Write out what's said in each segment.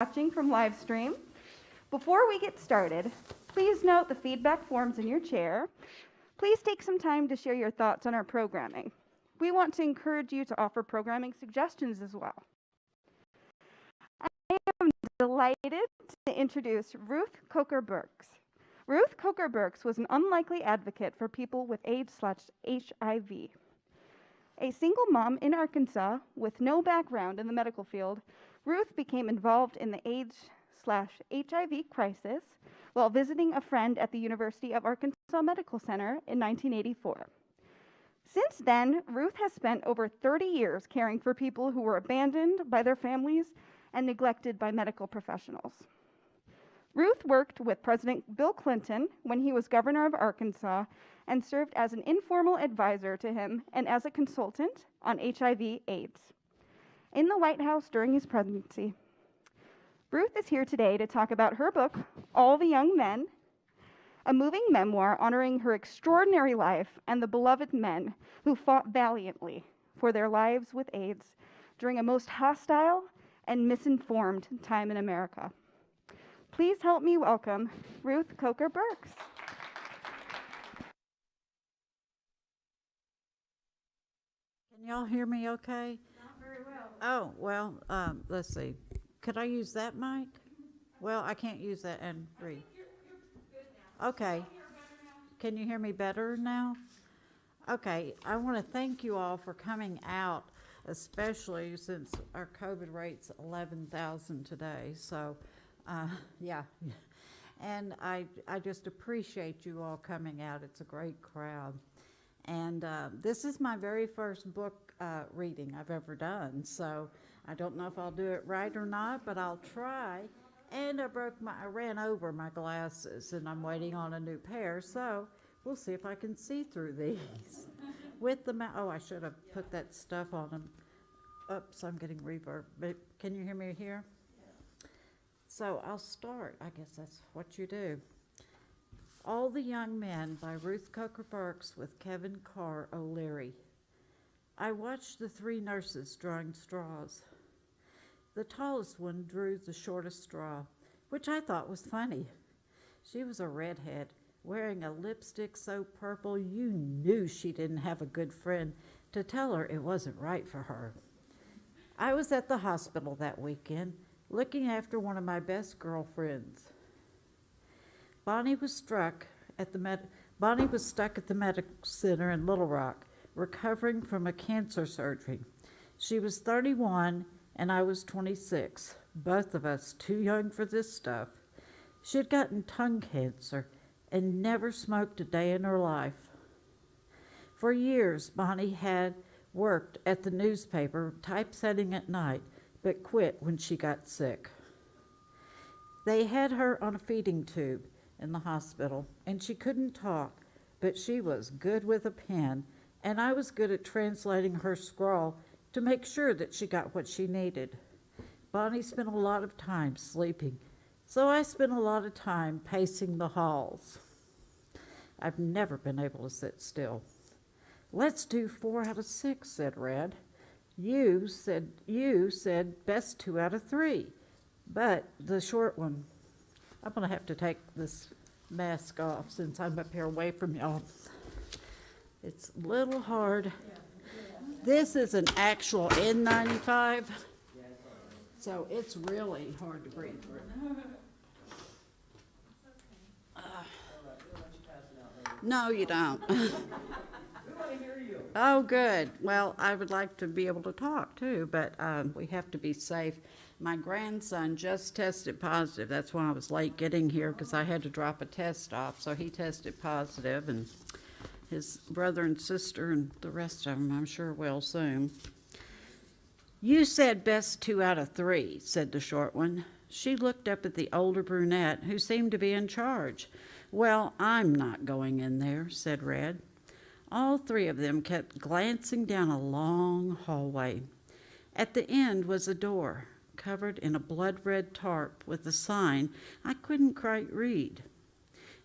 watching from live stream. Before we get started, please note the feedback forms in your chair. Please take some time to share your thoughts on our programming. We want to encourage you to offer programming suggestions as well. I am delighted to introduce Ruth Coker Burks. Ruth Coker Burks was an unlikely advocate for people with AIDS/HIV. A single mom in Arkansas with no background in the medical field, Ruth became involved in the AIDS/HIV crisis while visiting a friend at the University of Arkansas Medical Center in 1984. Since then, Ruth has spent over 30 years caring for people who were abandoned by their families and neglected by medical professionals. Ruth worked with President Bill Clinton when he was governor of Arkansas and served as an informal advisor to him and as a consultant on HIV/AIDS in the White House during his presidency. Ruth is here today to talk about her book, All the Young Men, a moving memoir honoring her extraordinary life and the beloved men who fought valiantly for their lives with AIDS during a most hostile and misinformed time in America. Please help me welcome Ruth Coker Burks. Can y'all hear me okay? Not very well. Oh, well, let's see. Could I use that mic? Well, I can't use that and read. You're good now. Okay. Can you hear me better now? Okay. I want to thank you all for coming out, especially since our COVID rate's 11,000 today. So, yeah. And I just appreciate you all coming out. It's a great crowd. And this is my very first book reading I've ever done. So I don't know if I'll do it right or not, but I'll try. And I ran over my glasses, and I'm waiting on a new pair. So we'll see if I can see through these. With the oh, I should have put that stuff on them. Oops, I'm getting reverb. But can you hear me here? So I'll start. I guess that's what you do. All the Young Men by Ruth Coker Burks with Kevin Carr O'Leary. I watched the three nurses drawing straws. The tallest one drew the shortest straw, which I thought was funny. She was a redhead, wearing a lipstick so purple you knew she didn't have a good friend to tell her it wasn't right for her. I was at the hospital that weekend, looking after one of my best girlfriends. Bonnie was stuck at the medical center in Little Rock, recovering from a cancer surgery. She was 31 and I was 26, both of us too young for this stuff. She had gotten tongue cancer and never smoked a day in her life. For years, Bonnie had worked at the newspaper, typesetting at night, but quit when she got sick. They had her on a feeding tube in the hospital, and she couldn't talk, but she was good with a pen, and I was good at translating her scrawl to make sure that she got what she needed. Bonnie spent a lot of time sleeping, so I spent a lot of time pacing the halls. I've never been able to sit still. Let's do 4 out of 6, said Red. You said best 2 out of 3, but the short one, I'm going to have to take this mask off since I'm up here away from y'all. It's a little hard. This is an actual N95, so it's really hard to breathe through. No, you don't. Oh, good. Well, I would like to be able to talk too, but we have to be safe. My grandson just tested positive. That's why I was late getting here, because I had to drop a test off. So he tested positive, and his brother and sister and the rest of them, I'm sure, will soon. You said best 2 out of 3, said the short one. She looked up at the older brunette, who seemed to be in charge. Well, I'm not going in there, said Red. All 3 of them kept glancing down a long hallway. At the end was a door, covered in a blood-red tarp with a sign I couldn't quite read.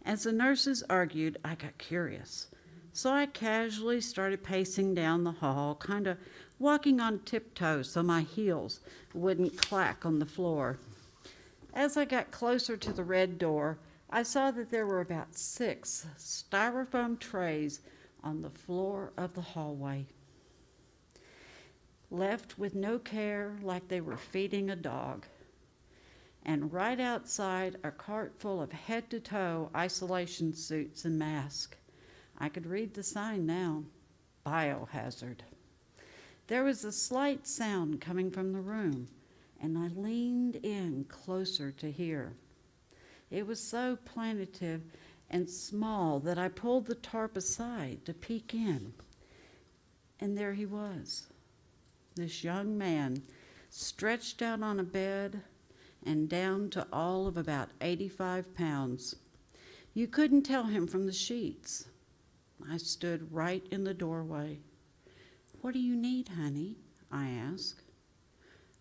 As the nurses argued, I got curious. So I casually started pacing down the hall, kind of walking on tiptoes so my heels wouldn't clack on the floor. As I got closer to the red door, I saw that there were about 6 styrofoam trays on the floor of the hallway, left with no care, like they were feeding a dog. And right outside, a cart full of head-to-toe isolation suits and masks. I could read the sign now, biohazard. There was a slight sound coming from the room, and I leaned in closer to hear. It was so plaintive and small that I pulled the tarp aside to peek in. And there he was, this young man, stretched out on a bed and down to all of about 85 pounds. You couldn't tell him from the sheets. I stood right in the doorway. "What do you need, honey?" I asked.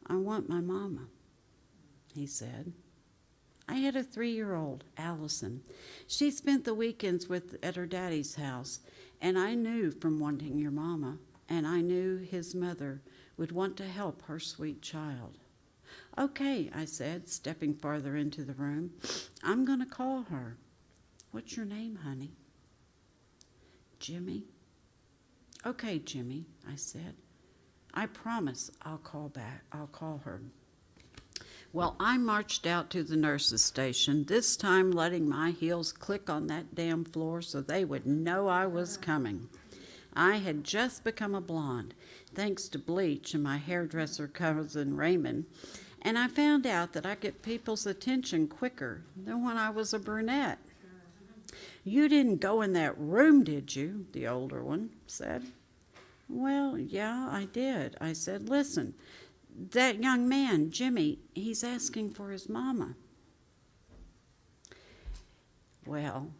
"I want my mama," he said. I had a 3-year-old, Allison. She spent the weekends at her daddy's house, and I knew from wanting your mama, and I knew his mother would want to help her sweet child. "Okay," I said, stepping farther into the room. "I'm going to call her." "What's your name, honey?" "Jimmy." "Okay, Jimmy," I said. "I promise I'll call her." Well, I marched out to the nurse's station, this time letting my heels click on that damn floor so they would know I was coming. I had just become a blonde, thanks to bleach and my hairdresser cousin Raymond, and I found out that I get people's attention quicker than when I was a brunette. "You didn't go in that room, did you?" the older one said. "Well, yeah, I did," I said. "Listen, that young man, Jimmy, he's asking for his mama." "Well,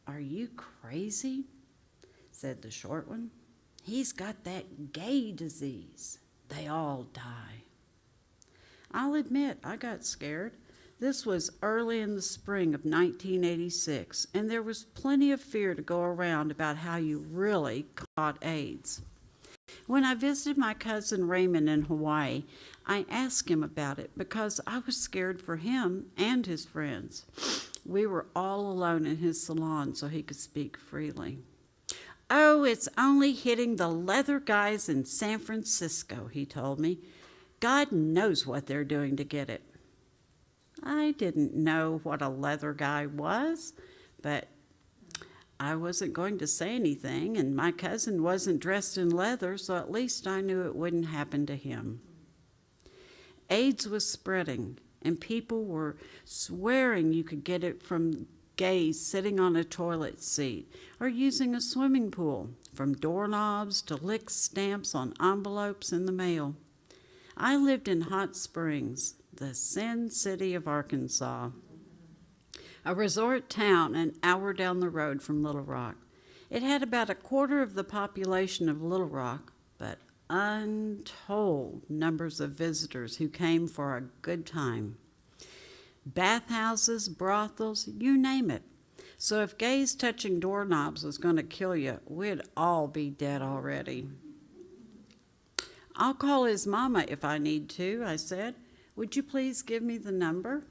are you crazy?" said the short one. "He's got that gay disease. They all die." I'll admit I got scared. This was early in the spring of 1986, and there was plenty of fear to go around about how you really caught AIDS. When I visited my cousin Raymond in Hawaii, I asked him about it because I was scared for him and his friends. We were all alone in his salon so he could speak freely. "Oh, it's only hitting the leather guys in San Francisco," he told me. "God knows what they're doing to get it." I didn't know what a leather guy was, but I wasn't going to say anything, and my cousin wasn't dressed in leather, so at least I knew it wouldn't happen to him. AIDS was spreading, and people were swearing you could get it from gays sitting on a toilet seat or using a swimming pool, from doorknobs to lick stamps on envelopes in the mail. I lived in Hot Springs, the Sin City of Arkansas, a resort town an hour down the road from Little Rock. It had about 1/4 of the population of Little Rock, but untold numbers of visitors who came for a good time. Bathhouses, brothels, you name it. So if gays touching doorknobs was going to kill you, we'd all be dead already. "I'll call his mama if I need to," I said. "Would you please give me the number?"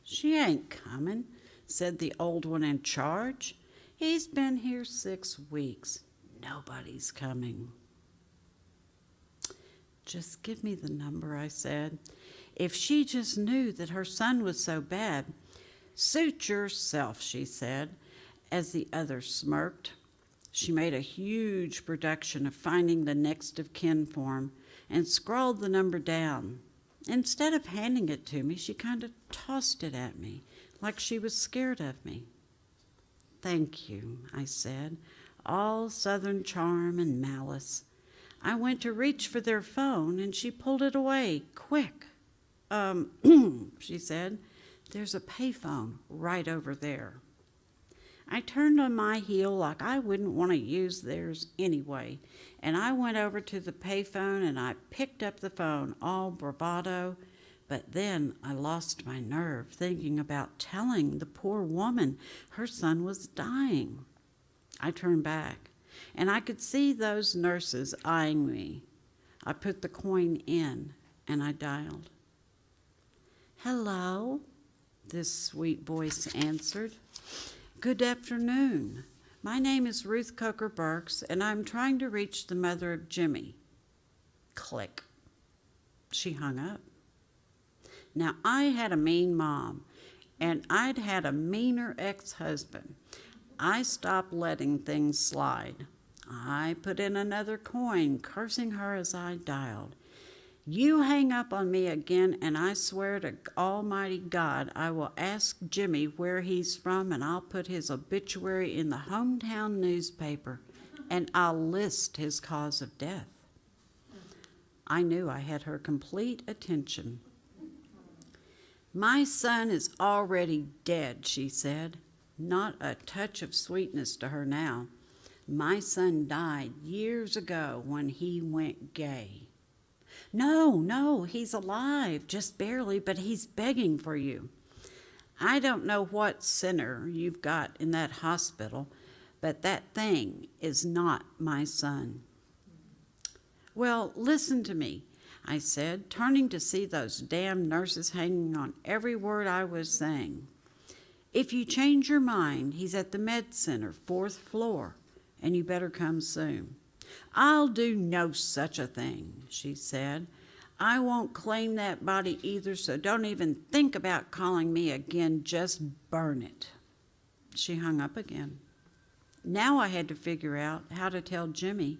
"She ain't coming," said the old one in charge. "He's been here 6 weeks. Nobody's coming." "Just give me the number," I said. If she just knew that her son was so bad. "Suit yourself," she said, as the other smirked. She made a huge production of finding the next of kin form and scrawled the number down. Instead of handing it to me, she kind of tossed it at me, like she was scared of me. "Thank you," I said, all Southern charm and malice. I went to reach for their phone, and she pulled it away, quick. She said, "There's a payphone right over there." I turned on my heel like I wouldn't want to use theirs anyway, and I went over to the payphone and I picked up the phone, all bravado, but then I lost my nerve thinking about telling the poor woman her son was dying. I turned back, and I could see those nurses eyeing me. I put the coin in, and I dialed. "Hello," this sweet voice answered. "Good afternoon. My name is Ruth Coker Burks, and I'm trying to reach the mother of Jimmy." Click. She hung up. Now, I had a mean mom, and I'd had a meaner ex-husband. I stopped letting things slide. I put in another coin, cursing her as I dialed. "You hang up on me again, and I swear to Almighty God I will ask Jimmy where he's from, and I'll put his obituary in the hometown newspaper, and I'll list his cause of death." I knew I had her complete attention. "My son is already dead," she said. Not a touch of sweetness to her now. "My son died years ago when he went gay." No, he's alive, just barely, but he's begging for you. I don't know what sinner you've got in that hospital, but that thing is not my son." "Well, listen to me," I said, turning to see those damn nurses hanging on every word I was saying. "If you change your mind, he's at the med center, 4th floor, and you better come soon." "I'll do no such a thing," she said. "I won't claim that body either, so don't even think about calling me again. Just burn it." She hung up again. Now I had to figure out how to tell Jimmy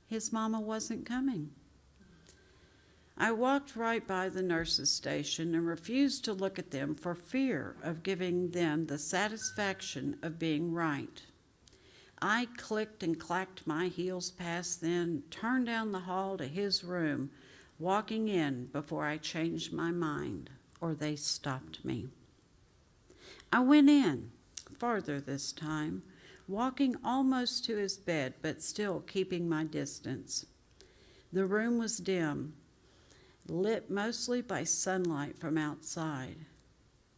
his mama wasn't coming. I walked right by the nurses' station and refused to look at them for fear of giving them the satisfaction of being right. I clicked and clacked my heels past them, turned down the hall to his room, walking in before I changed my mind, or they stopped me. I went in, farther this time, walking almost to his bed, but still keeping my distance. The room was dim, lit mostly by sunlight from outside.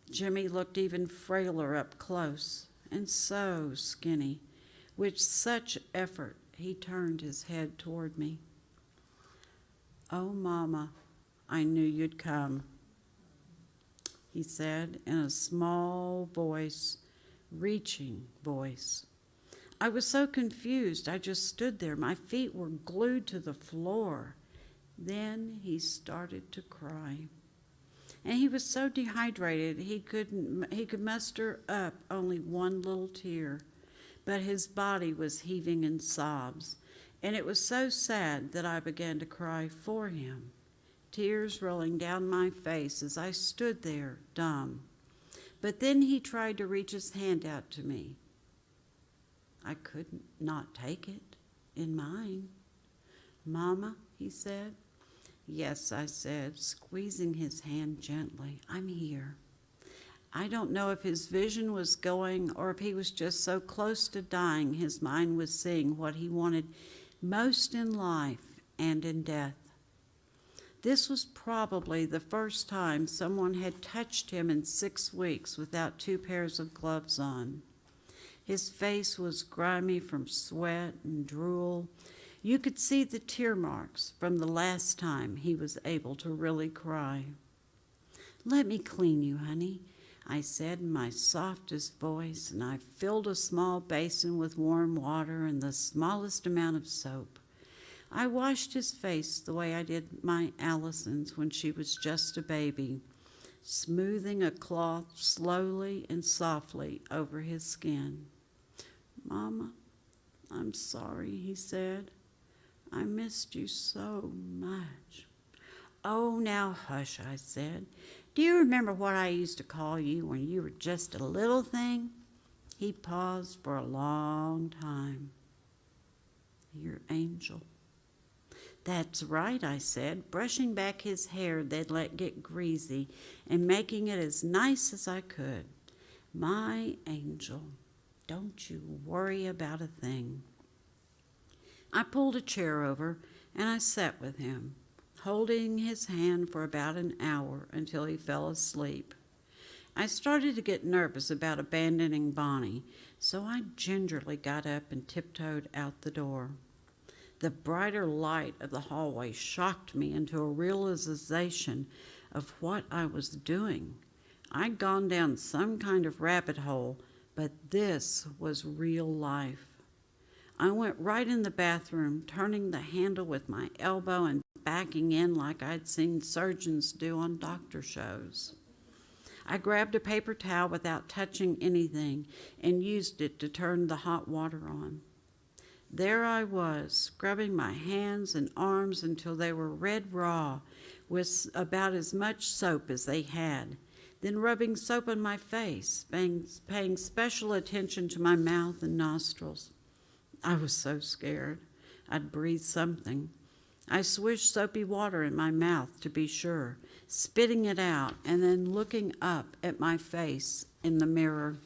Jimmy looked even frailer up close, and so skinny. With such effort, he turned his head toward me. "Oh, Mama, I knew you'd come," he said in a small voice, reaching voice. I was so confused, I just stood there. My feet were glued to the floor. Then he started to cry. And he was so dehydrated, he could muster up only one little tear. But his body was heaving in sobs, and it was so sad that I began to cry for him, tears rolling down my face as I stood there, dumb. But then he tried to reach his hand out to me. I could not take it in mine. "Mama," he said. "Yes," I said, squeezing his hand gently. "I'm here." I don't know if his vision was going or if he was just so close to dying his mind was seeing what he wanted most in life and in death. This was probably the first time someone had touched him in 6 weeks without 2 pairs of gloves on. His face was grimy from sweat and drool. You could see the tear marks from the last time he was able to really cry. "Let me clean you, honey," I said in my softest voice, and I filled a small basin with warm water and the smallest amount of soap. I washed his face the way I did my Allison's when she was just a baby, smoothing a cloth slowly and softly over his skin. "Mama, I'm sorry," he said. "I missed you so much." "Oh, now hush," I said. "Do you remember what I used to call you when you were just a little thing?" He paused for a long time. "Your angel." "That's right," I said, brushing back his hair they'd let get greasy and making it as nice as I could. "My angel. Don't you worry about a thing." I pulled a chair over and I sat with him, holding his hand for about an hour until he fell asleep. I started to get nervous about abandoning Bonnie, so I gingerly got up and tiptoed out the door. The brighter light of the hallway shocked me into a realization of what I was doing. I'd gone down some kind of rabbit hole, but this was real life. I went right in the bathroom, turning the handle with my elbow and backing in like I'd seen surgeons do on doctor shows. I grabbed a paper towel without touching anything and used it to turn the hot water on. There I was, scrubbing my hands and arms until they were red raw, with about as much soap as they had, then rubbing soap on my face, paying special attention to my mouth and nostrils. I was so scared I'd breathe something. I swished soapy water in my mouth to be sure, spitting it out and then looking up at my face in the mirror.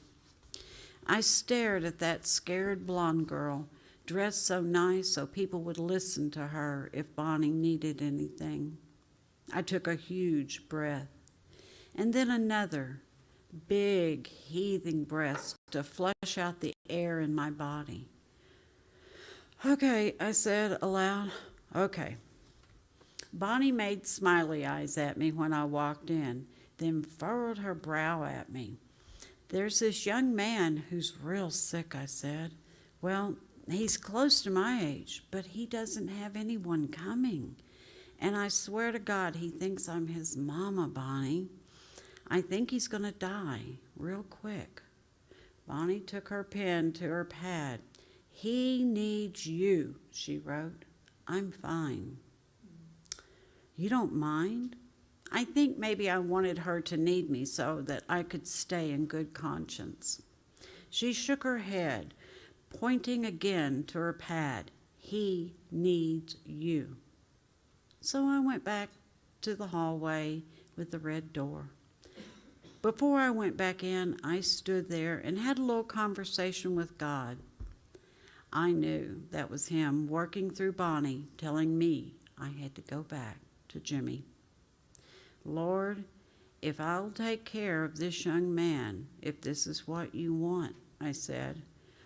I stared at that scared blonde girl, dressed so nice so people would listen to her if Bonnie needed anything. I took a huge breath, and then another, big, heaving breath to flush out the air in my body. "Okay," I said aloud. "Okay." Bonnie made smiley eyes at me when I walked in, then furrowed her brow at me. "There's this young man who's real sick," I said. "Well, he's close to my age, but he doesn't have anyone coming. And I swear to God he thinks I'm his mama, Bonnie. I think he's going to die real quick." Bonnie took her pen to her pad. "He needs you," she wrote. "I'm fine." "You don't mind?" I think maybe I wanted her to need me so that I could stay in good conscience. She shook her head, pointing again to her pad. "He needs you." So I went back to the hallway with the red door. Before I went back in, I stood there and had a little conversation with God. I knew that was him working through Bonnie, telling me I had to go back to Jimmy. "Lord, if I'll take care of this young man, if this is what you want," I said,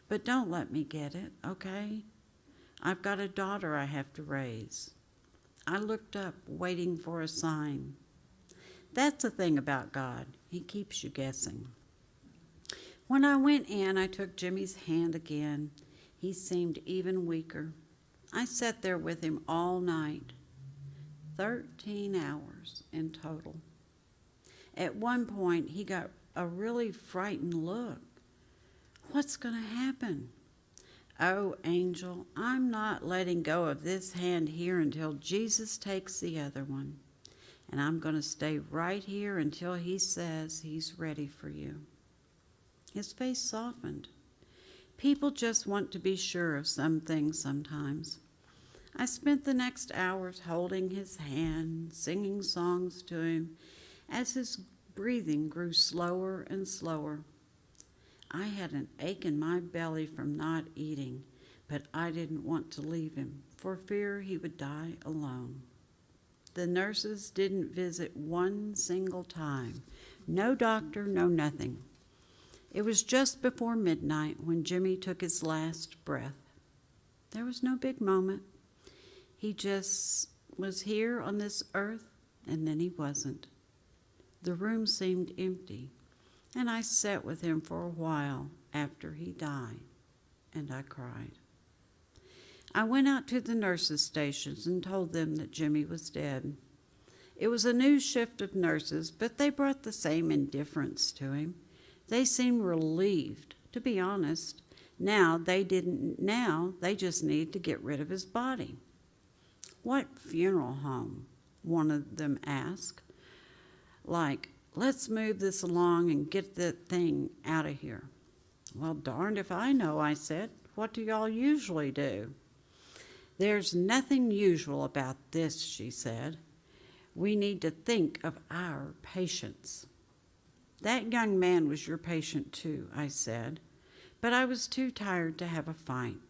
"but don't let me get it, okay? I've got a daughter I have to raise." I looked up, waiting for a sign. That's the thing about God. He keeps you guessing. When I went in, I took Jimmy's hand again. He seemed even weaker. I sat there with him all night, 13 hours in total. At one point, he got a really frightened look. "What's going to happen?" "Oh, Angel, I'm not letting go of this hand here until Jesus takes the other one. And I'm going to stay right here until he says he's ready for you." His face softened. People just want to be sure of some things sometimes. I spent the next hours holding his hand, singing songs to him as his breathing grew slower and slower. I had an ache in my belly from not eating, but I didn't want to leave him for fear he would die alone. The nurses didn't visit one single time. No doctor, no nothing. It was just before midnight when Jimmy took his last breath. There was no big moment. He just was here on this earth, and then he wasn't. The room seemed empty, and I sat with him for a while after he died, and I cried. I went out to the nurses' stations and told them that Jimmy was dead. It was a new shift of nurses, but they brought the same indifference to him. They seemed relieved, to be honest. Now they just needed to get rid of his body. "What funeral home?" one of them asked. Like, "Let's move this along and get that thing out of here." "Well, darned if I know," I said. "What do y'all usually do?" "There's nothing usual about this," she said. "We need to think of our patients." "That young man was your patient too," I said, but I was too tired to have a fight.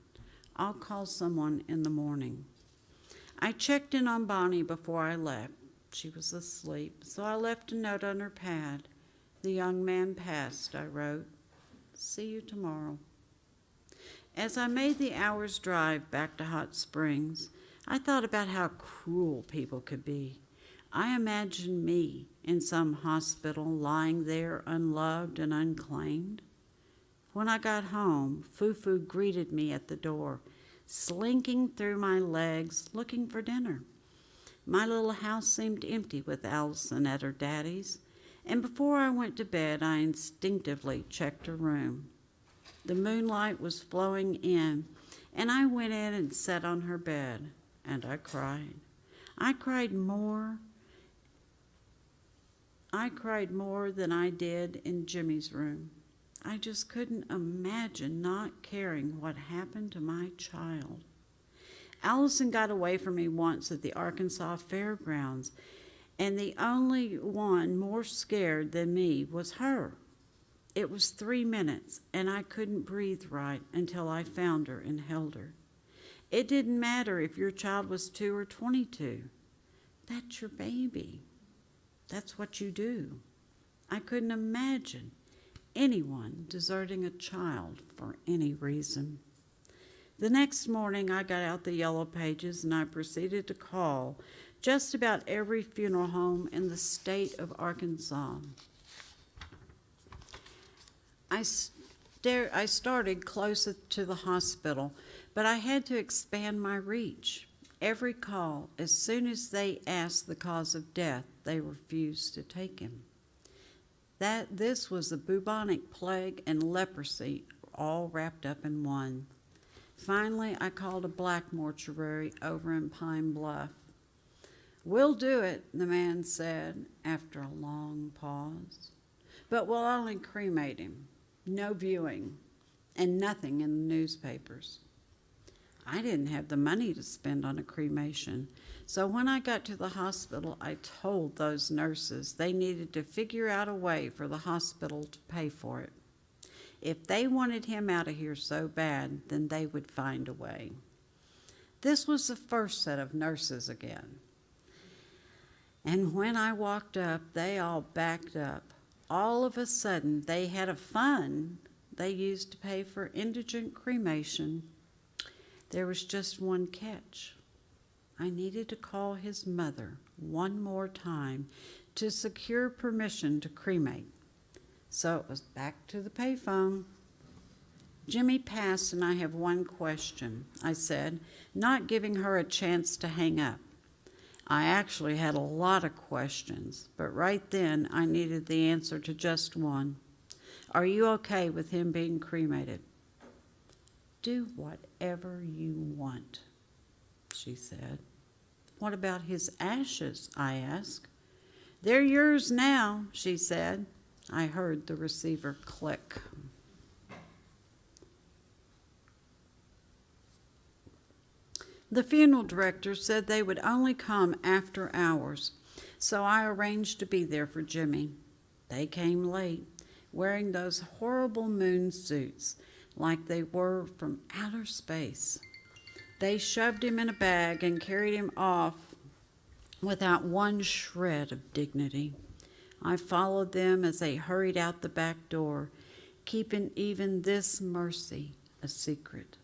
"I'll call someone in the morning." I checked in on Bonnie before I left. She was asleep, so I left a note on her pad. "The young man passed," I wrote. "See you tomorrow." As I made the hour's drive back to Hot Springs, I thought about how cruel people could be. I imagined me in some hospital lying there unloved and unclaimed. When I got home, Fufu greeted me at the door, slinking through my legs looking for dinner. My little house seemed empty with Allison at her daddy's, and before I went to bed, I instinctively checked her room. The moonlight was flowing in, and I went in and sat on her bed, and I cried. I cried more than I did in Jimmy's room. I just couldn't imagine not caring what happened to my child. Allison got away from me once at the Arkansas Fairgrounds, and the only one more scared than me was her. It was 3 minutes, and I couldn't breathe right until I found her and held her. It didn't matter if your child was 2 or 22. That's your baby. That's what you do. I couldn't imagine anyone deserting a child for any reason. The next morning, I got out the yellow pages and I proceeded to call just about every funeral home in the state of Arkansas. I started closest to the hospital, but I had to expand my reach. Every call, as soon as they asked the cause of death, they refused to take him. This was the bubonic plague and leprosy all wrapped up in one. Finally, I called a black mortuary over in Pine Bluff. "We'll do it," the man said after a long pause. "But we'll only cremate him. No viewing, and nothing in the newspapers." I didn't have the money to spend on a cremation, so when I got to the hospital, I told those nurses they needed to figure out a way for the hospital to pay for it. If they wanted him out of here so bad, then they would find a way. This was the first set of nurses again. And when I walked up, they all backed up. All of a sudden, they had a fund they used to pay for indigent cremation. There was just one catch. I needed to call his mother one more time to secure permission to cremate. So it was back to the payphone. "Jimmy passed and I have one question," I said, not giving her a chance to hang up. I actually had a lot of questions, but right then I needed the answer to just one. "Are you okay with him being cremated?" "Do whatever you want," she said. "What about his ashes?" I asked. "They're yours now," she said. I heard the receiver click. The funeral director said they would only come after hours, so I arranged to be there for Jimmy. They came late, wearing those horrible moon suits like they were from outer space. They shoved him in a bag and carried him off without one shred of dignity. I followed them as they hurried out the back door, keeping even this mercy a secret.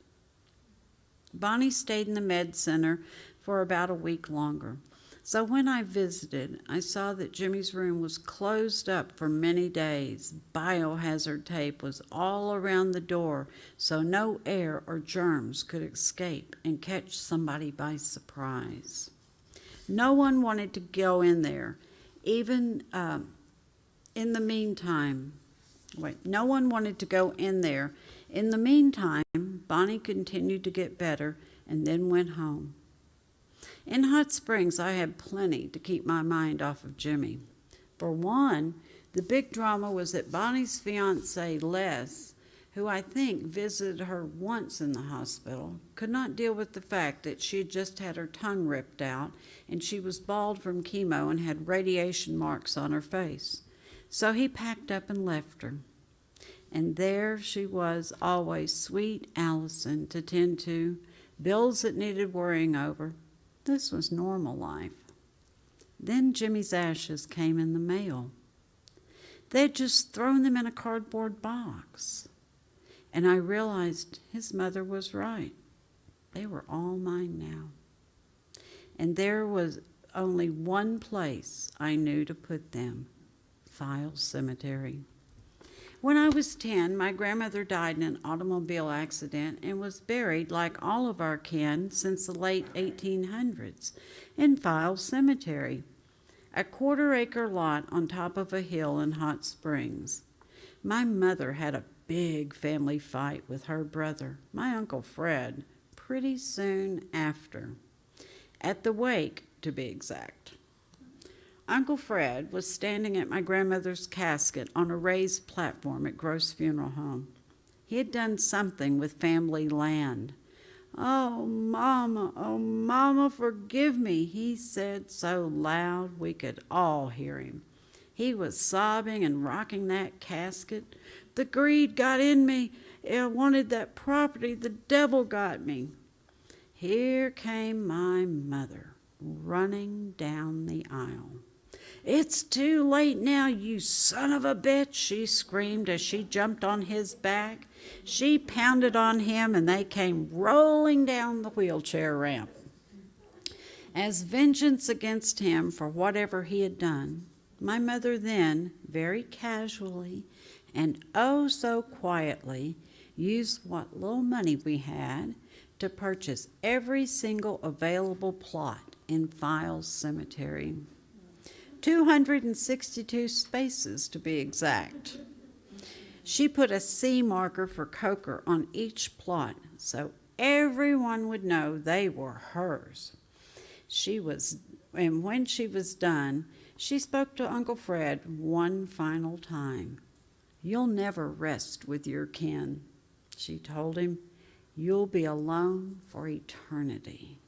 Bonnie stayed in the med center for about a week longer. So when I visited, I saw that Jimmy's room was closed up for many days. Biohazard tape was all around the door, so no air or germs could escape and catch somebody by surprise. No one wanted to go in there, even in the meantime. No one wanted to go in there. In the meantime, Bonnie continued to get better and then went home. In Hot Springs, I had plenty to keep my mind off of Jimmy. For one, the big drama was that Bonnie's fiance, Les, who I think visited her once in the hospital, could not deal with the fact that she had just had her tongue ripped out and she was bald from chemo and had radiation marks on her face. So he packed up and left her. And there she was, always sweet Allison to tend to, bills that needed worrying over. This was normal life. Then Jimmy's ashes came in the mail. They'd just thrown them in a cardboard box. And I realized his mother was right. They were all mine now. And there was only one place I knew to put them: Files Cemetery. When I was 10, my grandmother died in an automobile accident and was buried, like all of our kin since the late 1800s, in Files Cemetery, a quarter-acre lot on top of a hill in Hot Springs. My mother had a big family fight with her brother, my Uncle Fred, pretty soon after. At the wake, to be exact. Uncle Fred was standing at my grandmother's casket on a raised platform at Gross Funeral Home. He had done something with family land. Oh, Mama, forgive me," he said so loud we could all hear him. He was sobbing and rocking that casket. "The greed got in me. I wanted that property. The devil got me." Here came my mother, running down the aisle. "It's too late now, you son of a bitch," she screamed as she jumped on his back. She pounded on him and they came rolling down the wheelchair ramp. As vengeance against him for whatever he had done, my mother then, very casually and oh so quietly, used what little money we had to purchase every single available plot in Files Cemetery. 262 spaces to be exact. She put a C marker for Coker on each plot so everyone would know they were hers. And when she was done, she spoke to Uncle Fred one final time. "You'll never rest with your kin," she told him. "You'll be alone for eternity."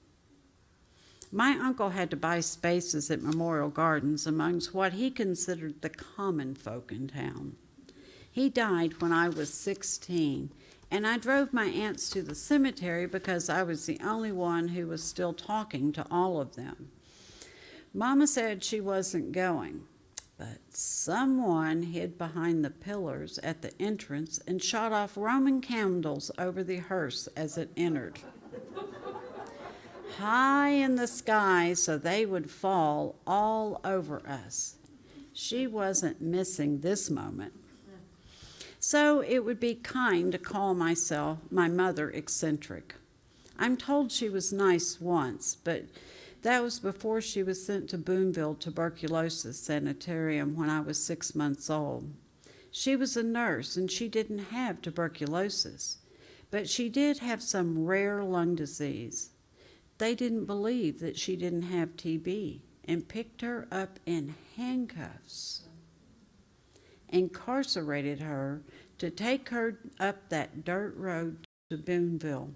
My uncle had to buy spaces at Memorial Gardens amongst what he considered the common folk in town. He died when I was 16, and I drove my aunts to the cemetery because I was the only one who was still talking to all of them. Mama said she wasn't going, but someone hid behind the pillars at the entrance and shot off Roman candles over the hearse as it entered, high in the sky so they would fall all over us. She wasn't missing this moment. So it would be kind to call my mother eccentric. I'm told she was nice once, but that was before she was sent to Boonville Tuberculosis Sanitarium when I was 6 months old. She was a nurse and she didn't have tuberculosis, but she did have some rare lung disease. They didn't believe that she didn't have TB and picked her up in handcuffs, incarcerated her to take her up that dirt road to Boonville.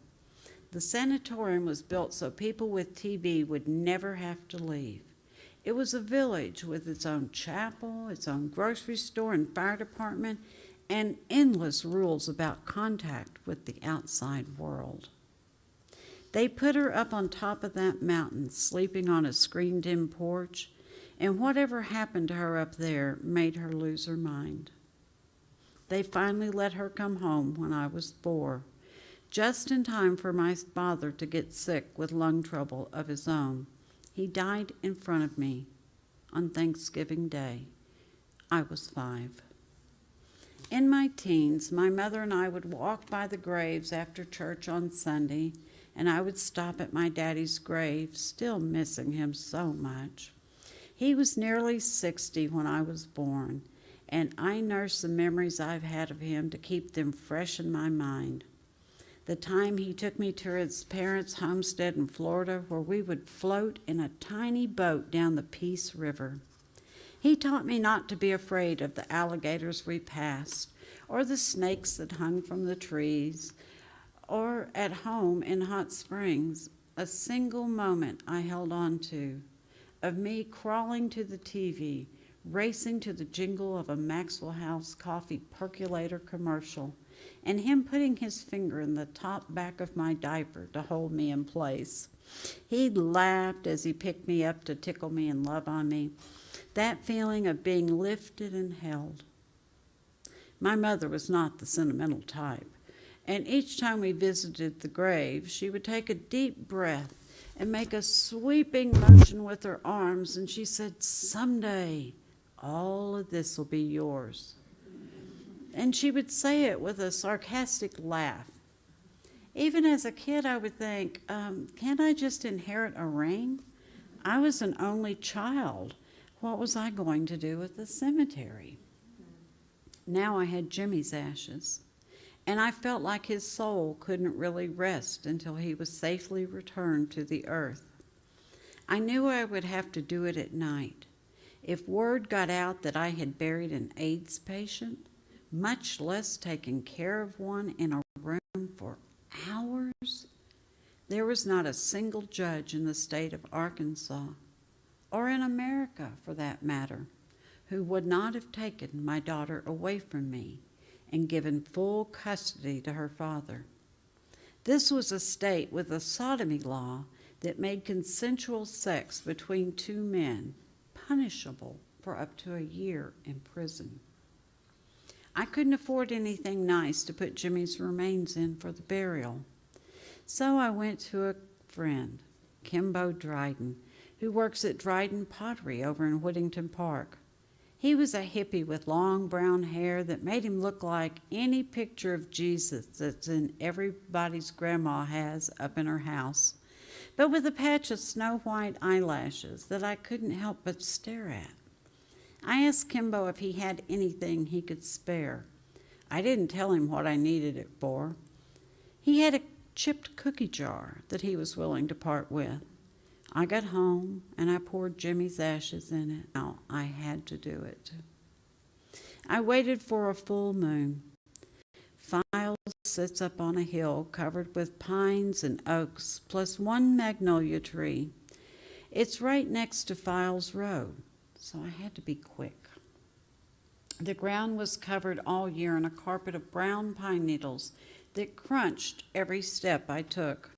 The sanatorium was built so people with TB would never have to leave. It was a village with its own chapel, its own grocery store and fire department, and endless rules about contact with the outside world. They put her up on top of that mountain, sleeping on a screened-in porch, and whatever happened to her up there made her lose her mind. They finally let her come home when I was 4, just in time for my father to get sick with lung trouble of his own. He died in front of me on Thanksgiving Day. I was 5. In my teens, my mother and I would walk by the graves after church on Sunday, and I would stop at my daddy's grave, still missing him so much. He was nearly 60 when I was born, and I nurse the memories I've had of him to keep them fresh in my mind. The time he took me to his parents' homestead in Florida, where we would float in a tiny boat down the Peace River. He taught me not to be afraid of the alligators we passed, or the snakes that hung from the trees, or at home in Hot Springs, a single moment I held on to, of me crawling to the TV, racing to the jingle of a Maxwell House coffee percolator commercial, and him putting his finger in the top back of my diaper to hold me in place. He laughed as he picked me up to tickle me and love on me, that feeling of being lifted and held. My mother was not the sentimental type, and each time we visited the grave, she would take a deep breath and make a sweeping motion with her arms, and she said, "Someday, all of this will be yours." And she would say it with a sarcastic laugh. Even as a kid, I would think, can't I just inherit a ring? I was an only child. What was I going to do with the cemetery? Now I had Jimmy's ashes, and I felt like his soul couldn't really rest until he was safely returned to the earth. I knew I would have to do it at night. If word got out that I had buried an AIDS patient, much less taken care of one in a room for hours, there was not a single judge in the state of Arkansas, or in America for that matter, who would not have taken my daughter away from me and given full custody to her father. This was a state with a sodomy law that made consensual sex between two men punishable for up to a year in prison. I couldn't afford anything nice to put Jimmy's remains in for the burial, so I went to a friend, Kimbo Dryden, who works at Dryden Pottery over in Whittington Park. He was a hippie with long brown hair that made him look like any picture of Jesus that's in everybody's grandma has up in her house, but with a patch of snow-white eyelashes that I couldn't help but stare at. I asked Kimbo if he had anything he could spare. I didn't tell him what I needed it for. He had a chipped cookie jar that he was willing to part with. I got home and I poured Jimmy's ashes in it. Now I had to do it. I waited for a full moon. Files sits up on a hill covered with pines and oaks, plus one magnolia tree. It's right next to Files Road, so I had to be quick. The ground was covered all year in a carpet of brown pine needles that crunched every step I took.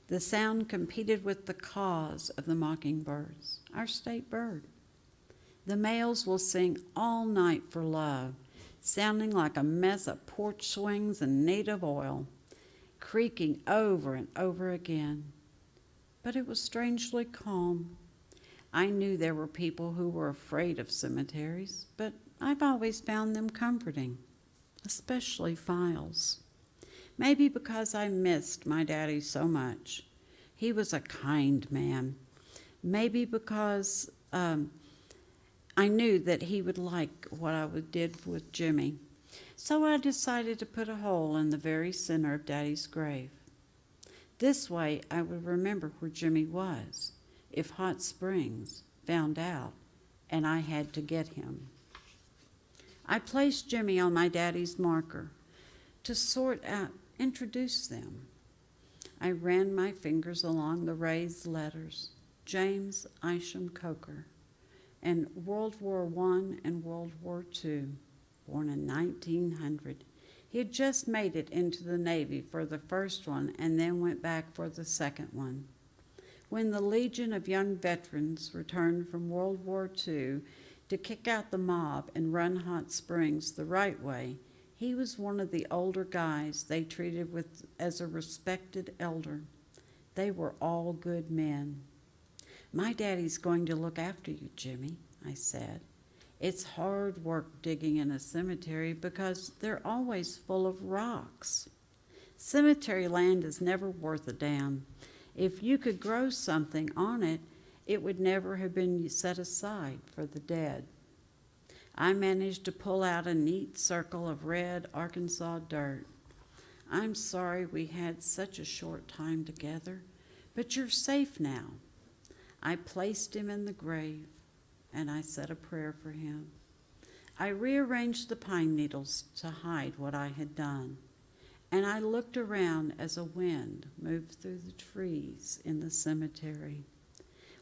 The sound competed with the caws of the mockingbirds, our state bird. The males will sing all night for love, sounding like a mess of porch swings and native oil, creaking over and over again. But it was strangely calm. I knew there were people who were afraid of cemeteries, but I've always found them comforting, especially Files. Maybe because I missed my daddy so much. He was a kind man. Maybe because I knew that he would like what I did with Jimmy. So I decided to put a hole in the very center of Daddy's grave. This way I would remember where Jimmy was if Hot Springs found out and I had to get him. I placed Jimmy on my daddy's marker to introduce them. I ran my fingers along the raised letters, James Isham Coker, and World War I and World War II, born in 1900. He had just made it into the Navy for the first one and then went back for the second one. When the Legion of Young Veterans returned from World War II to kick out the mob and run Hot Springs the right way, he was one of the older guys they treated as a respected elder. They were all good men. "My daddy's going to look after you, Jimmy," I said. "It's hard work digging in a cemetery because they're always full of rocks. Cemetery land is never worth a damn. If you could grow something on it, it would never have been set aside for the dead." I managed to pull out a neat circle of red Arkansas dirt. "I'm sorry we had such a short time together, but you're safe now." I placed him in the grave, and I said a prayer for him. I rearranged the pine needles to hide what I had done, and I looked around as a wind moved through the trees in the cemetery.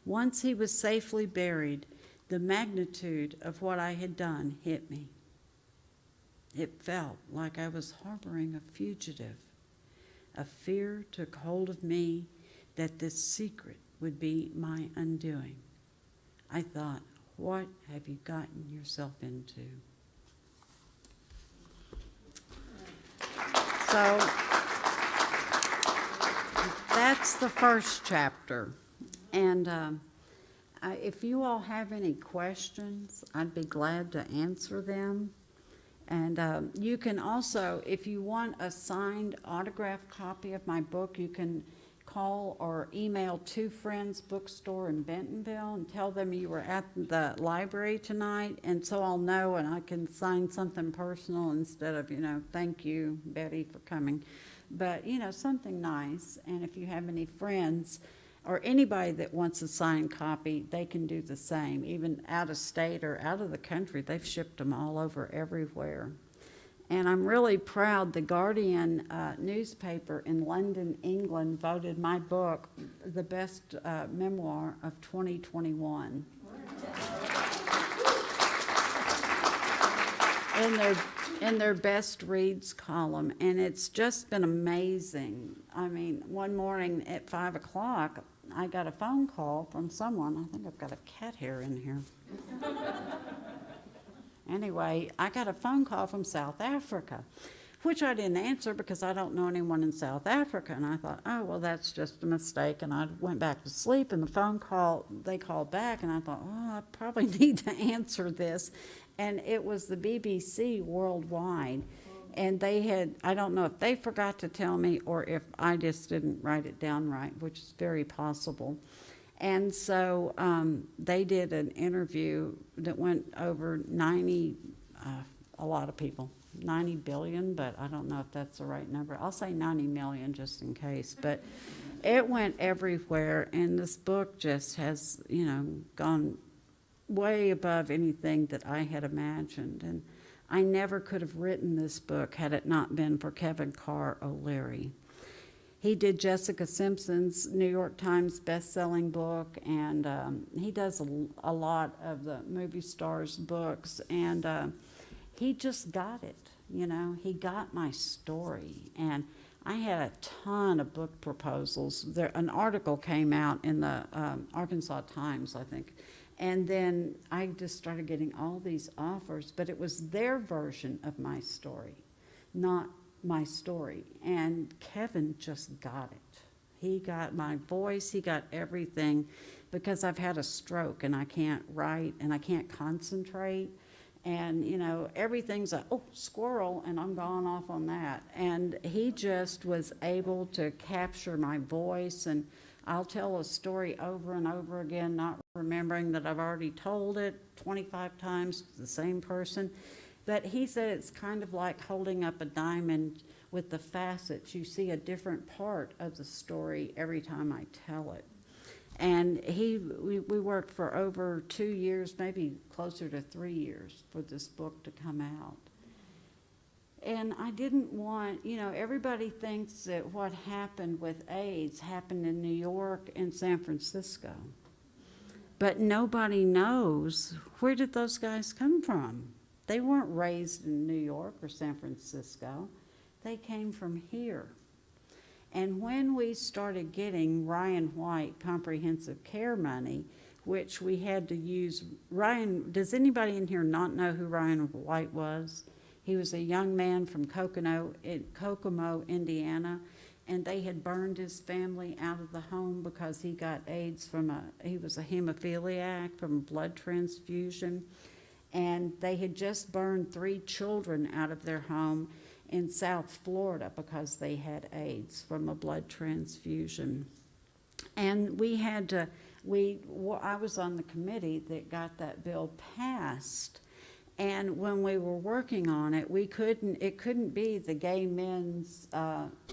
Once he was safely buried, the magnitude of what I had done hit me. It felt like I was harboring a fugitive. A fear took hold of me that this secret would be my undoing. I thought, what have you gotten yourself into? So that's that's the first chapter. And if you all have any questions, I'd be glad to answer them. And you can also, if you want a signed autographed copy of my book, you can call or email Two Friends Bookstore in Bentonville and tell them you were at the library tonight, and so I'll know and I can sign something personal instead of, thank you, Betty, for coming. But, something nice. And if you have any friends or anybody that wants a signed copy, they can do the same, even out of state or out of the country. They've shipped them all over everywhere. And I'm really proud the Guardian newspaper in London, England, voted my book the best memoir of 2021. In their best reads column. And it's just been amazing. I mean, one morning at 5 o'clock, I got a phone call from someone. I think I've got a cat hair in here. Anyway, I got a phone call from South Africa, which I didn't answer because I don't know anyone in South Africa. And I thought, oh, well, that's just a mistake. And I went back to sleep, and they called back, and I thought, oh, I probably need to answer this. And it was the BBC worldwide. And they had, I don't know if they forgot to tell me or if I just didn't write it down right, which is very possible. And so they did an interview that went over 90, a lot of people, 90 billion, but I don't know if that's the right number. I'll say 90 million just in case. But it went everywhere, and this book just has, gone way above anything that I had imagined. And I never could have written this book had it not been for Kevin Carr O'Leary. He did Jessica Simpson's New York Times best-selling book, and he does a lot of the movie stars' books, and he just got it, He got my story, and I had a ton of book proposals. An article came out in the Arkansas Times, I think, and then I just started getting all these offers, but it was their version of my story, not my story. And Kevin just got it. He got my voice, he got everything, because I've had a stroke and I can't write and I can't concentrate. And, everything's a, oh, squirrel, and I'm gone off on that. And he just was able to capture my voice, and I'll tell a story over and over again, not remembering that I've already told it 25 times to the same person. But he said it's kind of like holding up a diamond with the facets. You see a different part of the story every time I tell it. And we worked for over 2 years, maybe closer to 3 years, for this book to come out. And I didn't want, everybody thinks that what happened with AIDS happened in New York and San Francisco. But nobody knows, where did those guys come from? They weren't raised in New York or San Francisco. They came from here. And when we started getting Ryan White comprehensive care money, which we had to use, does anybody in here not know who Ryan White was? He was a young man from Kokomo, Indiana, and they had burned his family out of the home because he got AIDS he was a hemophiliac from blood transfusion. And they had just burned 3 children out of their home in South Florida because they had AIDS from a blood transfusion. And I was on the committee that got that bill passed. And when we were working on it, it couldn't be the Gay Men's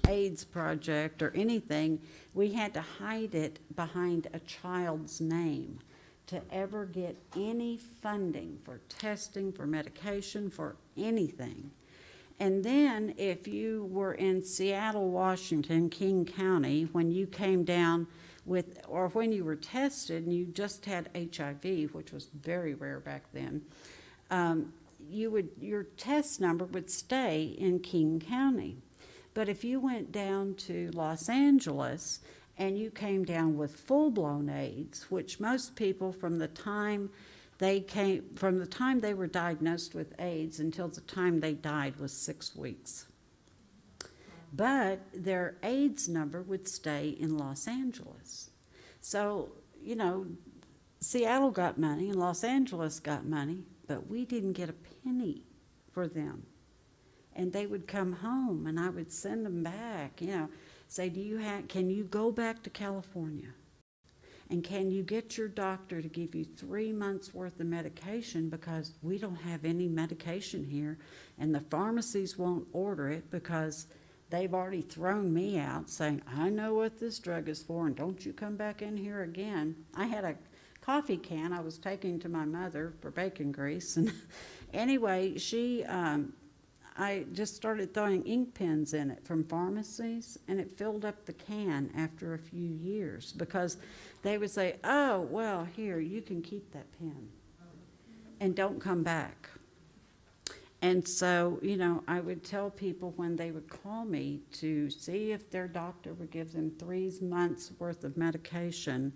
AIDS Project or anything. We had to hide it behind a child's name to ever get any funding for testing, for medication, for anything. And then if you were in Seattle, Washington, King County, when you came down or when you were tested and you just had HIV, which was very rare back then, your test number would stay in King County. But if you went down to Los Angeles and you came down with full-blown AIDS, which most people from the time they were diagnosed with AIDS until the time they died was 6 weeks. but their AIDS number would stay in Los Angeles. So, Seattle got money and Los Angeles got money, but we didn't get a penny for them. And they would come home and I would send them back, say, can you go back to California? And can you get your doctor to give you 3 months worth of medication, because we don't have any medication here and the pharmacies won't order it because they've already thrown me out saying, I know what this drug is for and don't you come back in here again. I had a coffee can I was taking to my mother for bacon grease, and anyway, I just started throwing ink pens in it from pharmacies, and it filled up the can after a few years, because they would say, oh, well, here, you can keep that pen and don't come back. And so, I would tell people when they would call me to see if their doctor would give them 3 months worth of medication,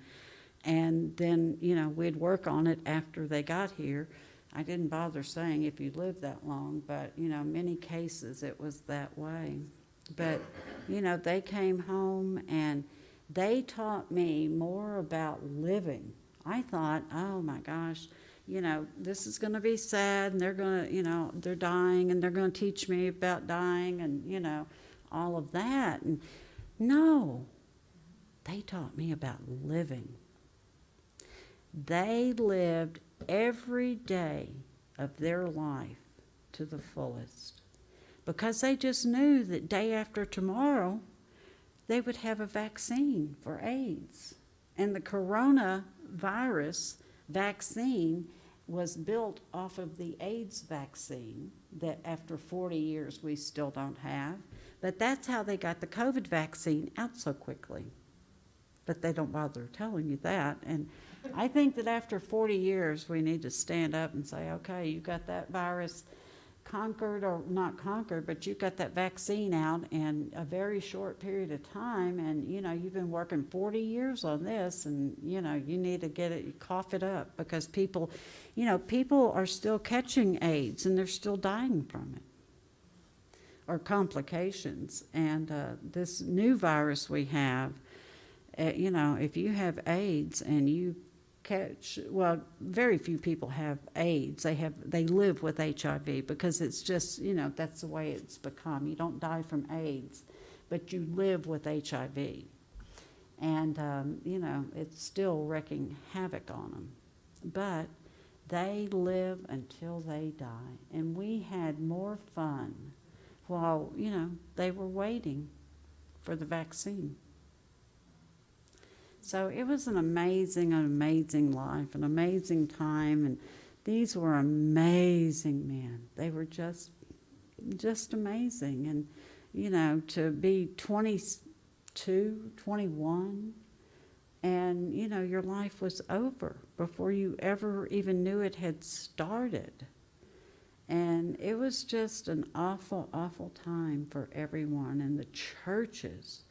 and then, we'd work on it after they got here. I didn't bother saying if you lived that long, but, many cases it was that way. But, they came home and they taught me more about living. I thought, oh my gosh, this is going to be sad, and they're going to, they're dying, and they're going to teach me about dying and, all of that. And no, they taught me about living. They lived every day of their life to the fullest, because they just knew that day after tomorrow they would have a vaccine for AIDS. And the coronavirus vaccine was built off of the AIDS vaccine that after 40 years we still don't have. But that's how they got the COVID vaccine out so quickly. But they don't bother telling you that. And I think that after 40 years, we need to stand up and say, okay, you got that virus conquered, or not conquered, but you got that vaccine out in a very short period of time, and you've been working 40 years on this, and you need to get it, cough it up, because people are still catching AIDS and they're still dying from it, or complications. And this new virus we have, if you have AIDS and you catch, well, very few people have AIDS. They live with HIV, because it's just, that's the way it's become. You don't die from AIDS, but you live with HIV. And, it's still wreaking havoc on them. But they live until they die. And we had more fun while, they were waiting for the vaccine. So it was an amazing life, an amazing time, and these were amazing men. They were just amazing. And, to be 22, 21, and, your life was over before you ever even knew it had started. And it was just an awful, awful time for everyone. And the churches,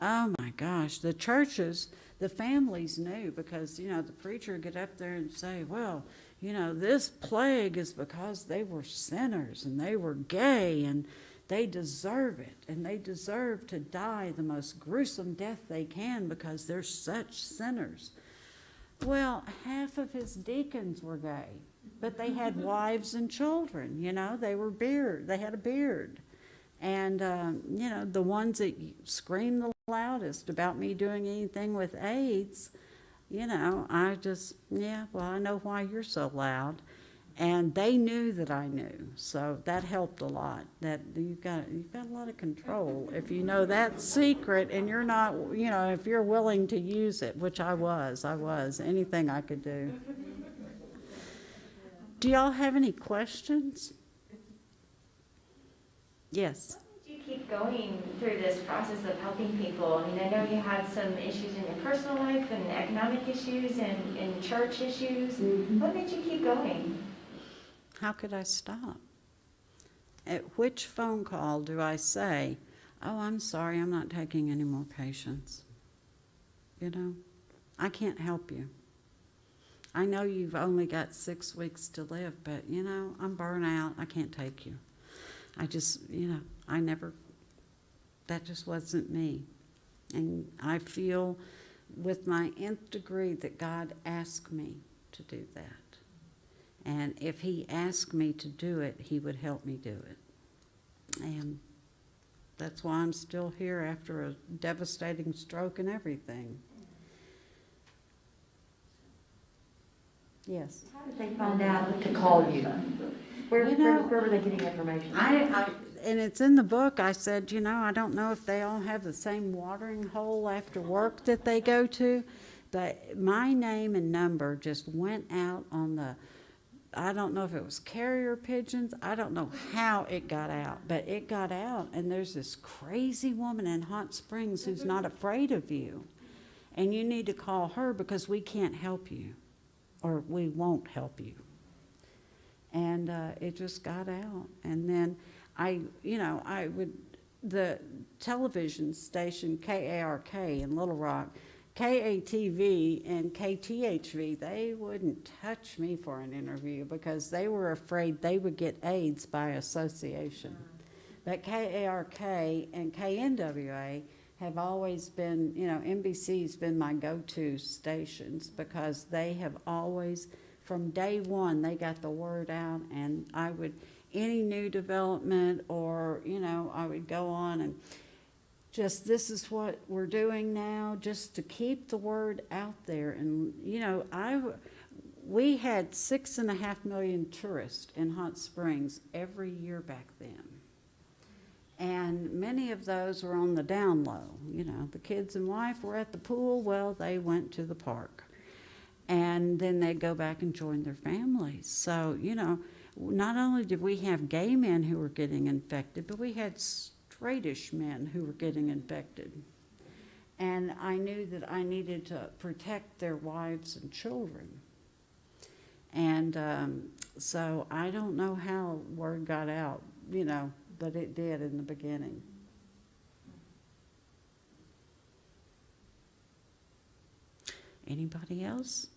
oh my gosh, the churches, the families knew, because, the preacher would get up there and say, well, this plague is because they were sinners and they were gay and they deserve it, and they deserve to die the most gruesome death they can because they're such sinners. Well, half of his deacons were gay, but they had wives and children, they had a beard. And, the ones that screamed the loudest about me doing anything with AIDS, I know why you're so loud. And they knew that I knew, so that helped a lot. That you've got a lot of control if you know that secret, and you're not, if you're willing to use it, which I was anything I could do. Do y'all have any questions? Yes. Why did you keep going through this process of helping people? I mean, I know you had some issues in your personal life and economic issues and church issues. Mm-hmm. What made you keep going? How could I stop? At which phone call do I say, oh, I'm sorry, I'm not taking any more patients? I can't help you. I know you've only got 6 weeks to live, but, I'm burnt out. I can't take you. I just, I never That just wasn't me. And I feel with my nth degree that God asked me to do that. And if he asked me to do it, he would help me do it. And that's why I'm still here after a devastating stroke and everything. Yes. How did they find out to call you? Where were they getting information? And it's in the book. I said, I don't know if they all have the same watering hole after work that they go to, but my name and number just went out on I don't know if it was carrier pigeons. I don't know how it got out, but it got out. And there's this crazy woman in Hot Springs who's not afraid of you. And you need to call her because we can't help you, or we won't help you. And it just got out. And then the television station KARK in Little Rock, KATV and KTHV, they wouldn't touch me for an interview because they were afraid they would get AIDS by association. But KARK and KNWA have always been, NBC's been my go-to stations because they have always, from day one, they got the word out, and any new development or, I would go on and just, this is what we're doing now, just to keep the word out there. And, we had 6.5 million tourists in Hot Springs every year back then. And many of those were on the down low. The kids and wife were at the pool, well, they went to the park. And then they'd go back and join their families. So, not only did we have gay men who were getting infected, but we had straightish men who were getting infected. And I knew that I needed to protect their wives and children. And so I don't know how word got out, but it did in the beginning. Anybody else?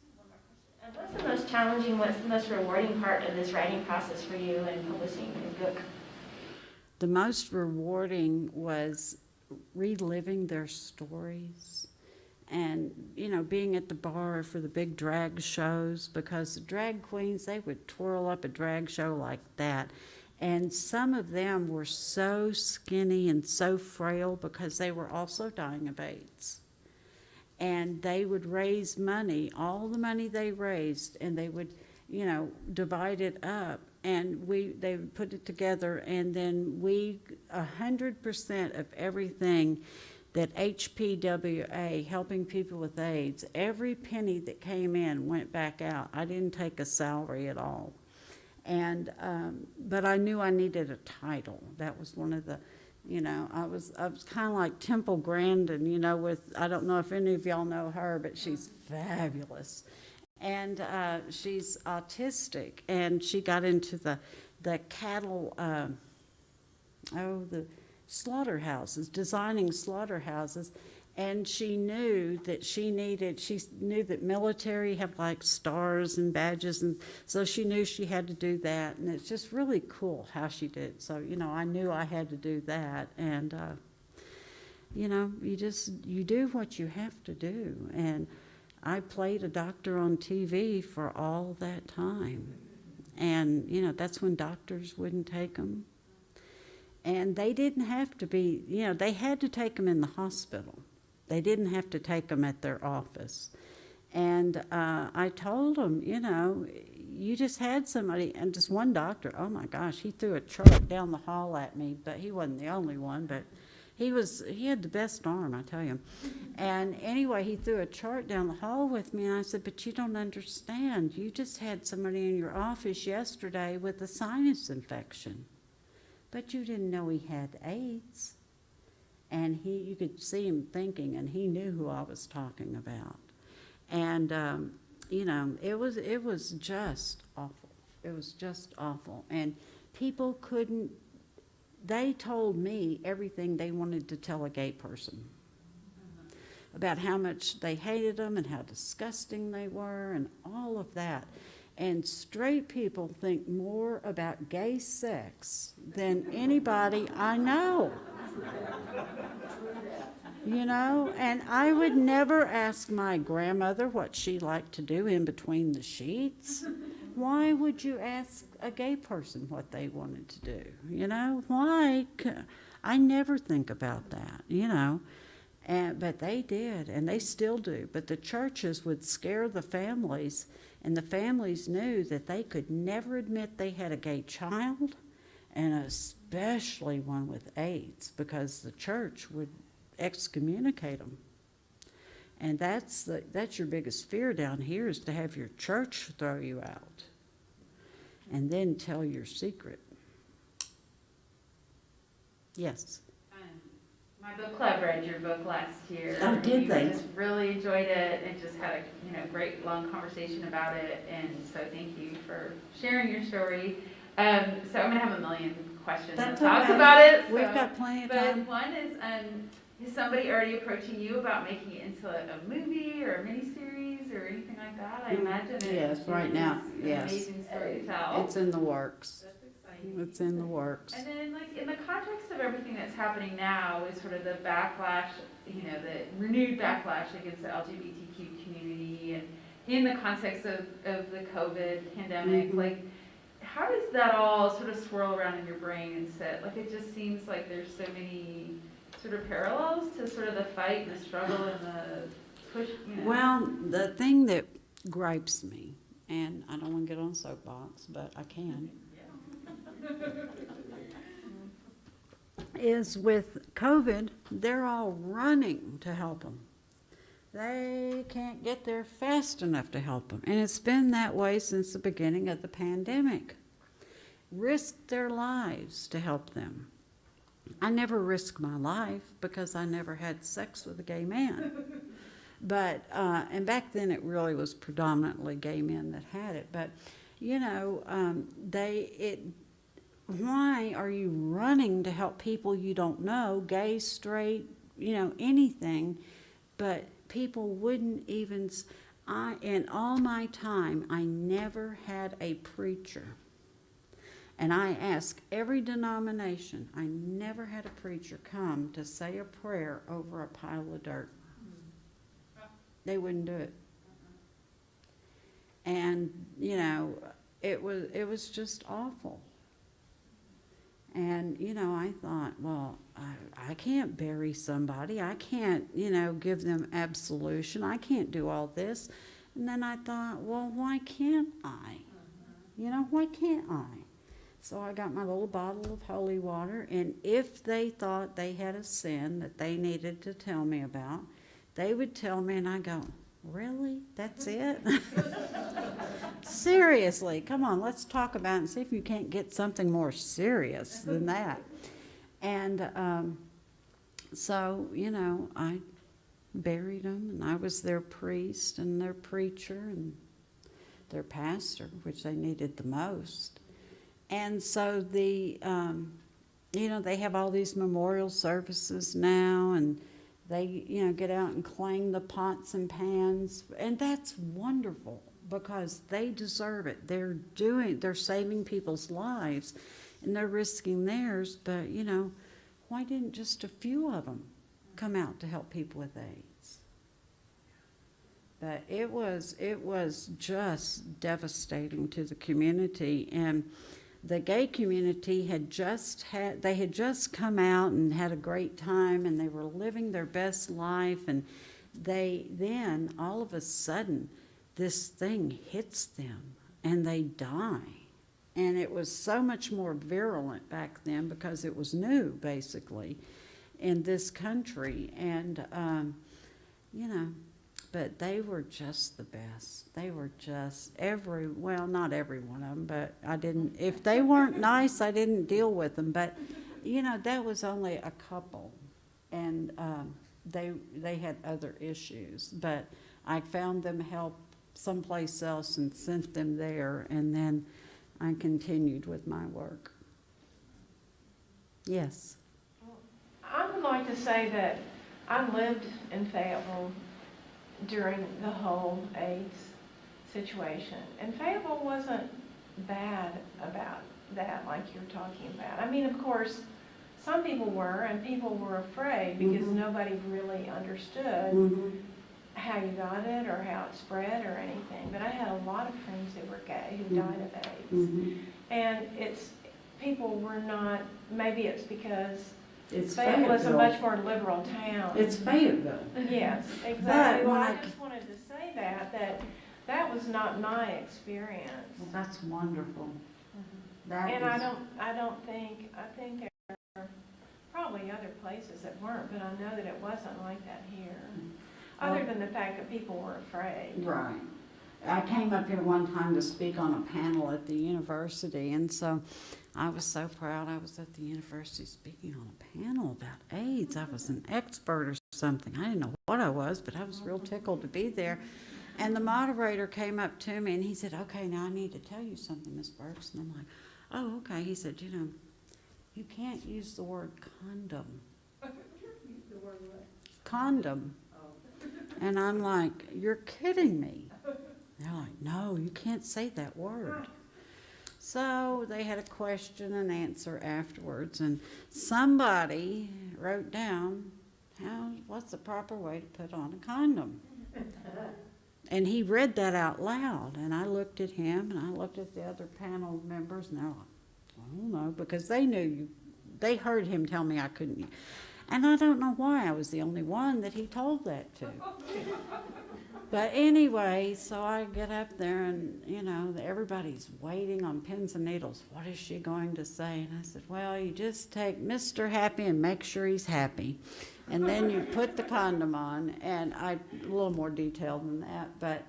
What's the most challenging, what's the most rewarding part of this writing process for you in publishing your book? The most rewarding was reliving their stories and, being at the bar for the big drag shows, because the drag queens, they would twirl up a drag show like that. And some of them were so skinny and so frail because they were also dying of AIDS. And they would raise money, all the money they raised, and they would, divide it up. And they would put it together, and then 100% of everything that HPWA, helping people with AIDS, every penny that came in went back out. I didn't take a salary at all. And, but I knew I needed a title. That was one of the, I was kind of like Temple Grandin, with, I don't know if any of y'all know her, but she's fabulous. And she's autistic, and she got into the cattle, the slaughterhouses, designing slaughterhouses. And she knew that military have like stars and badges, and so she knew she had to do that. And it's just really cool how she did it. So, I knew I had to do that. And, you do what you have to do. And I played a doctor on TV for all that time. And, that's when doctors wouldn't take them. And they didn't have to be, they had to take them in the hospital. They didn't have to take them at their office. And I told them, you just had somebody, and just one doctor, oh my gosh, he threw a chart down the hall at me, but he wasn't the only one, but he had the best arm, I tell you. And anyway, he threw a chart down the hall with me, and I said, but you don't understand. You just had somebody in your office yesterday with a sinus infection, but you didn't know he had AIDS. And you could see him thinking, and he knew who I was talking about. And, it was just awful. It was just awful. And people they told me everything they wanted to tell a gay person. About how much they hated them and how disgusting they were and all of that. And straight people think more about gay sex than anybody I know. You know, and I would never ask my grandmother what she liked to do in between the sheets. Why would you ask a gay person what they wanted to do? You know, why? I never think about that, you know. But they did, and they still do. But the churches would scare the families, and the families knew that they could never admit they had a gay child, and especially one with AIDS, because the church would excommunicate them. And that's your biggest fear down here, is to have your church throw you out and then tell your secret. Yes. My book club read your book last year. Oh, did they? Just really enjoyed it and just had a great long conversation about it. And so thank you for sharing your story. So I'm gonna have a million questions and thoughts about it. We've got plenty of time. But one is somebody already approaching you about making it into a movie or a miniseries or anything like that? I imagine it. Yes, right now, yes. Amazing story to tell. It's in the works. That's exciting. It's in the works. And then, like, in the context of everything that's happening now, is sort of the backlash, the renewed backlash against the LGBTQ community, and in the context of the COVID pandemic, like, how does that all sort of swirl around in your brain and sit? Like, it just seems like there's so many sort of parallels to sort of the fight and the struggle and the push, Well, the thing that gripes me, and I don't want to get on a soapbox, but I can, is with COVID, they're all running to help them. They can't get there fast enough to help them. And it's been that way since the beginning of the pandemic. Risked their lives to help them. I never risked my life because I never had sex with a gay man. But, and back then it really was predominantly gay men that had it. But, why are you running to help people you don't know, gay, straight, anything? But people wouldn't even, in all my time, I never had a preacher. And I ask every denomination, I never had a preacher come to say a prayer over a pile of dirt. They wouldn't do it. And, it was just awful. And, I thought, well, I can't bury somebody. I can't, give them absolution. I can't do all this. And then I thought, well, why can't I? Why can't I? So I got my little bottle of holy water, and if they thought they had a sin that they needed to tell me about, they would tell me, and I go, really? That's it? Seriously, come on, let's talk about it and see if you can't get something more serious than that. And so, I buried them, and I was their priest and their preacher and their pastor, which they needed the most. And so they have all these memorial services now, and they, get out and clang the pots and pans, and that's wonderful because they deserve it. They're saving people's lives, and they're risking theirs, but, why didn't just a few of them come out to help people with AIDS? But it was just devastating to the community, and the gay community had just come out and had a great time, and they were living their best life, and then all of a sudden this thing hits them and they die. And it was so much more virulent back then because it was new, basically, in this country. And but they were just the best. They were just not every one of them, but if they weren't nice, I didn't deal with them. But, that was only a couple, and they had other issues. But I found them help someplace else and sent them there, and then I continued with my work. Yes? I would like to say that I lived in Fayetteville during the whole AIDS situation. And Fayetteville wasn't bad about that like you're talking about. I mean, of course, some people were, and people were afraid because nobody really understood how you got it or how it spread or anything. But I had a lot of friends who were gay who died of AIDS. And people were not, maybe it's because Fayetteville is a much more liberal town. It's Fayetteville. Yes, exactly. Well, I just wanted to say that was not my experience. Well, that's wonderful. And I think there are probably other places that weren't, but I know that it wasn't like that here. Other than the fact that people were afraid. Right. I came up here one time to speak on a panel at the university, and so I was so proud. I was at the university speaking on a panel about AIDS. I was an expert or something. I didn't know what I was, but I was real tickled to be there. And the moderator came up to me and he said, "Okay, now I need to tell you something, Miss Burks." And I'm like, "Oh, okay." He said, "You can't use the word condom." The word what? Condom. And I'm like, "You're kidding me." They're like, "No, you can't say that word." So they had a question and answer afterwards, and somebody wrote down, what's the proper way to put on a condom? And he read that out loud, and I looked at him, and I looked at the other panel members, and they're like, "I don't know," because they heard him tell me I couldn't. And I don't know why I was the only one that he told that to. But anyway, so I get up there and, everybody's waiting on pins and needles. What is she going to say? And I said, "Well, you just take Mr. Happy and make sure he's happy. And then you put the condom on." And a little more detailed than that. But,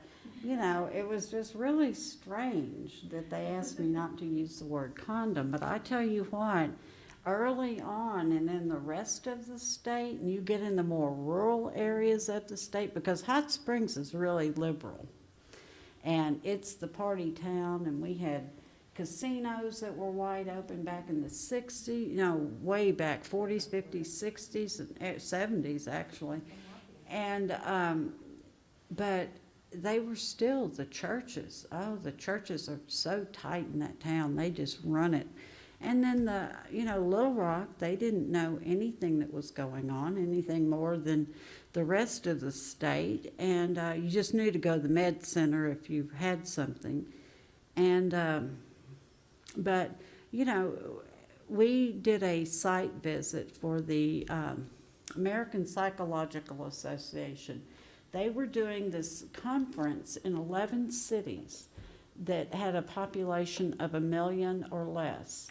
it was just really strange that they asked me not to use the word condom. But I tell you what, early on and in the rest of the state, and you get in the more rural areas of the state, because Hot Springs is really liberal, and it's the party town, and we had casinos that were wide open back in the 60s, way back, 40s, 50s, 60s, and 70s actually, and but they were still the churches. Oh, the churches are so tight in that town, they just run it. And then Little Rock, they didn't know anything that was going on, anything more than the rest of the state. And you just knew to go to the med center if you had something. And, but, we did a site visit for the American Psychological Association. They were doing this conference in 11 cities that had a population of 1 million or less.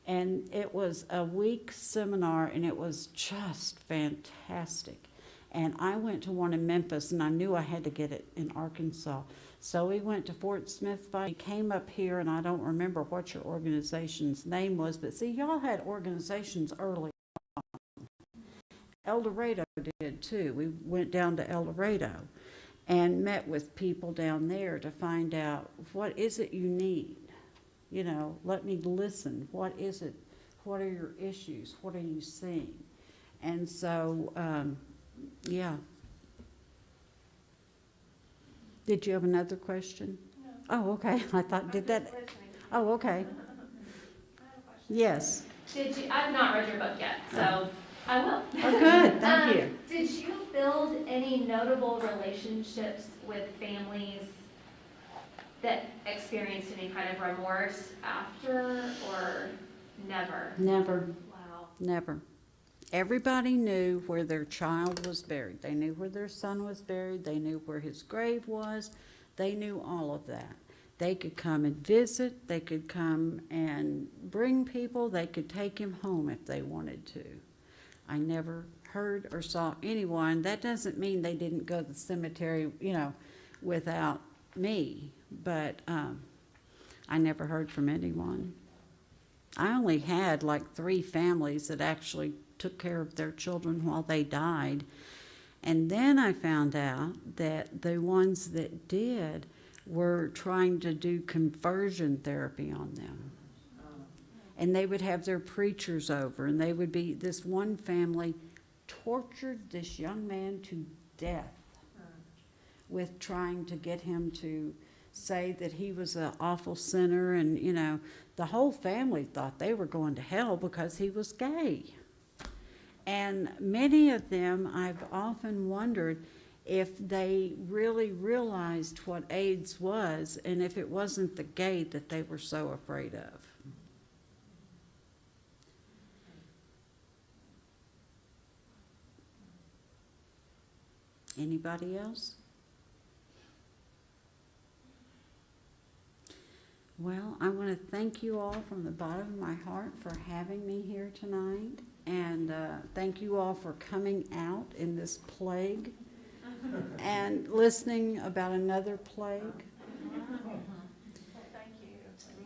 And it was a week seminar, and it was just fantastic. And I went to one in Memphis, and I knew I had to get it in Arkansas. So we went to Fort Smith. We came up here, and I don't remember what your organization's name was, but see, y'all had organizations early on. El Dorado did too. We went down to El Dorado and met with people down there to find out, what is it you need? Let me listen. What is it? What are your issues? What are you seeing? And so, yeah. Did you have another question? No. Oh, okay. I thought, did that? Oh, okay. Yes. I've not read your book yet, so I will. Oh, good. Thank you. Did you build any notable relationships with families that experienced any kind of remorse after, or never? Never. Wow. Never. Everybody knew where their child was buried. They knew where their son was buried. They knew where his grave was. They knew all of that. They could come and visit. They could come and bring people. They could take him home if they wanted to. I never heard or saw anyone. That doesn't mean they didn't go to the cemetery, without me. But I never heard from anyone. I only had like 3 families that actually took care of their children while they died. And then I found out that the ones that did were trying to do conversion therapy on them. And they would have their preachers over, and they would be, this one family tortured this young man to death with trying to get him to say that he was an awful sinner, and the whole family thought they were going to hell because he was gay. And many of them, I've often wondered if they really realized what AIDS was and if it wasn't the gate that they were so afraid of. Anybody else? Well, I want to thank you all from the bottom of my heart for having me here tonight. And thank you all for coming out in this plague and listening about another plague.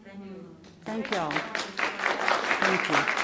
Thank you. Thank y'all. Thank you.